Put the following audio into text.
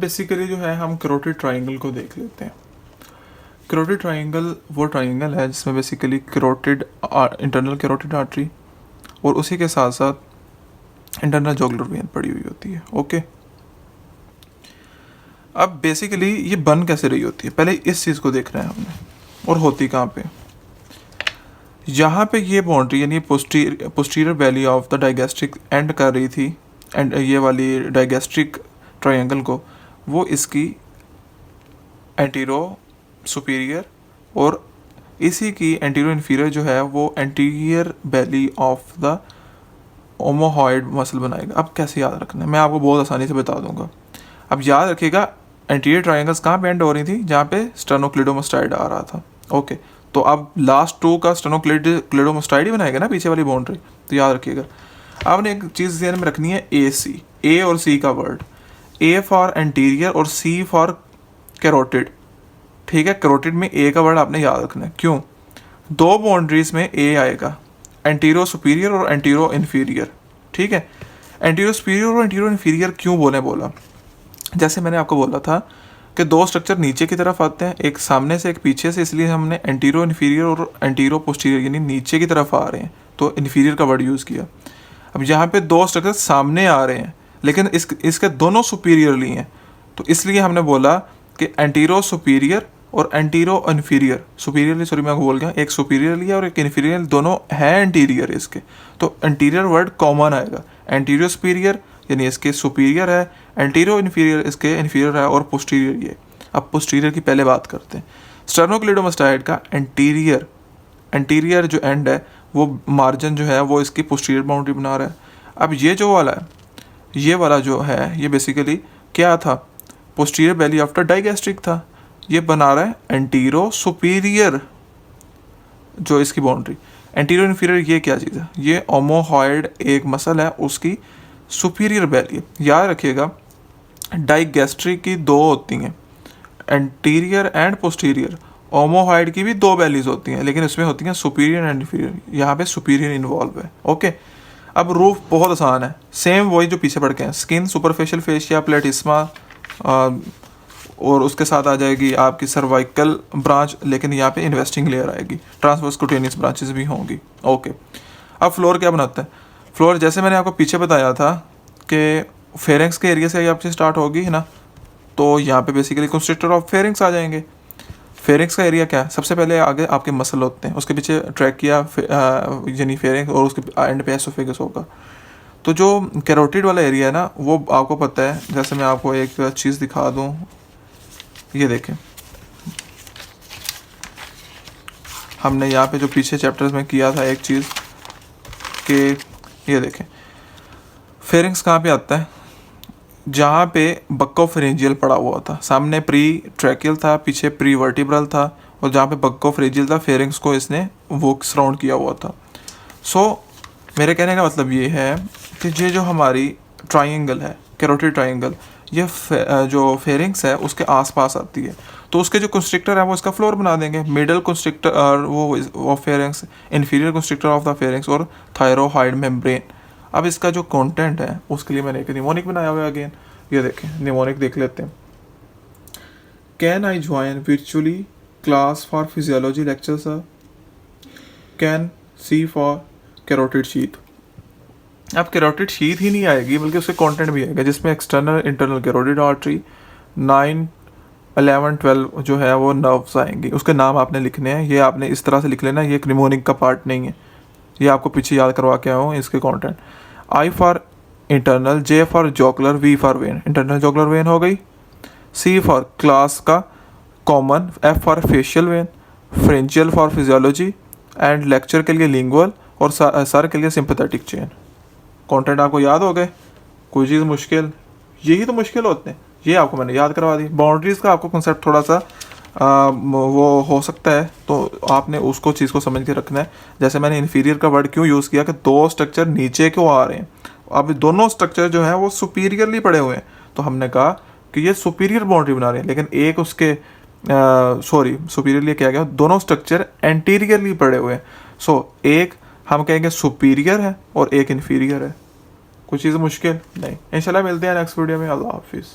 Basically जो है हम कैरोटिड ट्रायंगल को देख लेते हैं। कैरोटिड ट्रायंगल वो ट्रायंगल है जिसमें basically carotid internal carotid artery और उसी के साथ साथ इंटरनल जुगुलर वेन पड़ी हुई होती है। ओके, अब बेसिकली ये बन कैसे रही होती है, पहले इस चीज़ को देखना है हमने, और होती कहाँ पे। यहाँ पे ये बाउंड्री यानी posterior belly of the digastric and कर रही थी, एंड ये वाली डाइगेस्ट्रिक ट्रायंगल को वो इसकी एंटीरो सुपीरियर और इसी की एंटीरो इन्फीरियर जो है वो anterior belly of the omohyoid muscle बनाएगा। अब कैसे याद रखना है, मैं आपको बहुत आसानी से बता दूंगा। अब याद रखिएगा, एंटीरियर ट्रायंगल्स कहाँ पे एंड हो रही थी, जहाँ पे स्टेनोक्लिडोमास्टाइड आ रहा था। ओके, तो अब लास्ट टू का स्टेनोक्लिडोमास्टाइड ही बनाएगा ना पीछे वाली बाउंड्री, तो याद रखिएगा। आपने एक चीज़ ध्यान में रखनी है, ए सी, ए और सी का वर्ड, ए फॉर एंटीरियर और सी फॉर कैरोटिड। ठीक है, कैरोटिड में ए का वर्ड आपने याद रखना है। क्यों? दो बाउंड्रीज में ए आएगा, एंटीरो सुपीरियर और एंटीरो इन्फीरियर। ठीक है, एंटीरो सुपीरियर और एंटीरो इन्फीरियर क्यों बोला, जैसे मैंने आपको बोला था कि दो स्ट्रक्चर नीचे की तरफ आते हैं, एक सामने से एक पीछे से, इसलिए हमने एंटीरो इन्फीरियर और एंटीरो पोस्टीरियर यानी नीचे की तरफ आ रहे हैं तो इन्फीरियर का वर्ड यूज़ किया। अब यहाँ पे दो स्ट्रक्चर सामने आ रहे हैं लेकिन इसके दोनों सुपीरियरली हैं, तो इसलिए हमने बोला कि एंटीरो सुपीरियर और एंटीरो इन्फीरियर, सुपीरियरली सॉरी मैं बोल गया, एक सुपीरियरली है और एक इन्फीरियर, दोनों है एंटीरियर इसके, तो एंटीरियर वर्ड कॉमन आएगा। एंटीरियर सुपीरियर यानी इसके सुपीरियर है, एंटीरो इन्फीरियर इसके इन्फीरियर है, और पोस्टीरियर ये। अब पोस्टीरियर की पहले बात करते हैं। स्टेनोक्लिडोमास्टाइड का एंटीरियर जो एंड है वो मार्जिन जो है वो इसकी पोस्टीरियर बाउंड्री बना रहा है। अब ये जो वाला है, ये वाला जो है ये बेसिकली क्या था, पोस्टीरियर बेली आफ्टर डाइगेस्ट्रिक था, ये बना रहा है एंटीरो सुपीरियर जो इसकी बाउंड्री। एंटीरो इन्फीरियर ये क्या चीज़ है, ये ओमोहॉइड एक मसल है, उसकी सुपीरियर बेली है। याद रखिएगा, डाइगेस्ट्रिक की दो होती हैं, एंटीरियर एंड पोस्टीरियर। ओमोहॉइड की भी दो बेलीज होती हैं लेकिन इसमें होती हैं सुपीरियर एंड इन्फीरियर, यहाँ पे सुपीरियर इन्वॉल्व है। ओके, अब रूफ बहुत आसान है, सेम वही जो पीछे पढ़ के हैं, स्किन, सुपरफिशियल फेशिया, प्लेटिस्मा, और उसके साथ आ जाएगी आपकी सर्वाइकल ब्रांच, लेकिन यहाँ पे इन्वेस्टिंग लेयर आएगी, ट्रांसवर्स कुटेनियस ब्रांचेस भी होंगी। ओके, अब फ्लोर क्या बनाता है, फ्लोर जैसे मैंने आपको पीछे बताया था कि फेरिंग्स के एरिया से आपसे स्टार्ट होगी ना, तो यहाँ पे बेसिकली कंस्ट्रक्टर ऑफ फेरिंग्स आ जाएंगे। फेरिंग्स का एरिया क्या है, सबसे पहले आगे आपके मसल होते हैं, उसके पीछे ट्रैकिया यानी फेरिंग्स, और उसके एंड पे एसोफेगस होगा। तो जो कैरोटिड वाला एरिया है ना, वो आपको पता है, जैसे मैं आपको एक चीज़ दिखा दूँ, ये देखें, हमने यहाँ पे जो पीछे चैप्टर्स में किया था एक चीज़ कि ये देखें, फेरिंग्स कहाँ पे आता है, जहाँ पे बक्कोफेरेंजियल पड़ा हुआ था, सामने प्री ट्रैकियल था, पीछे प्री वर्टिब्रल था, और जहाँ पे बक्कोफेरेंजियल था, फेरिंग्स को इसने वो सराउंड किया हुआ था। सो मेरे कहने का मतलब ये है कि ये जो हमारी ट्रायंगल है, कैरोटिड ट्रायंगल, ये जो फेरिंग्स है उसके आसपास आती है, तो उसके जो कंस्ट्रिक्टर है वो इसका फ्लोर बना देंगे। मिडल कंस्ट्रिक्टर और वो pharynx, inferior constrictor of the pharynx और थायरोहाइड मेम्ब्रेन। अब इसका जो कंटेंट है उसके लिए मैंने एक निमोनिक बनाया हुआ है। अगेन ये देखें, निमोनिक देख लेते हैं। Can I join virtually class for physiology lecture sir, can see for carotid sheath. अब कैरोटिड शीथ ही नहीं आएगी बल्कि उसके कंटेंट भी आएगा, जिसमें एक्सटर्नल इंटरनल कैरोटिड आर्टरी 9, 11, 12 जो है वो नर्व्स आएंगी। उसके नाम आपने लिखने हैं, ये आपने इस तरह से लिख लेना, ये एक निमोनिक का पार्ट नहीं है, ये आपको पीछे याद करवा के आया हूँ इसके content. I for internal, J for jugular, V for vein, internal jugular vein हो गई। सी फॉर क्लास का common, F for facial vein, pharyngeal for physiology, and lecture के लिए लिंगुअल, और सर के लिए सिंपैथेटिक चेन। कंटेंट आपको याद हो गए, कोई चीज़ मुश्किल, यही तो मुश्किल होते हैं, ये आपको मैंने याद करवा दी। बाउंड्रीज़ का आपको कंसेप्ट थोड़ा सा वो हो सकता है, तो आपने उसको चीज़ को समझ के रखना है। जैसे मैंने इन्फीरियर का वर्ड क्यों यूज़ किया कि दो स्ट्रक्चर नीचे क्यों आ रहे हैं, अब दोनों स्ट्रक्चर जो हैं वो सुपीरियरली पड़े हुए हैं, तो हमने कहा कि ये सुपीरियर बाउंड्री बना रहे हैं, लेकिन एक उसके सुपीरियरली क्या गया, दोनों स्ट्रक्चर एंटीरियरली पड़े हुए हैं। सो एक हम कहेंगे सुपीरियर है और एक इन्फीरियर है। कुछ चीज़ मुश्किल नहीं। इंशाल्लाह मिलते हैं नेक्स्ट वीडियो में। अल्लाह हाफिज़।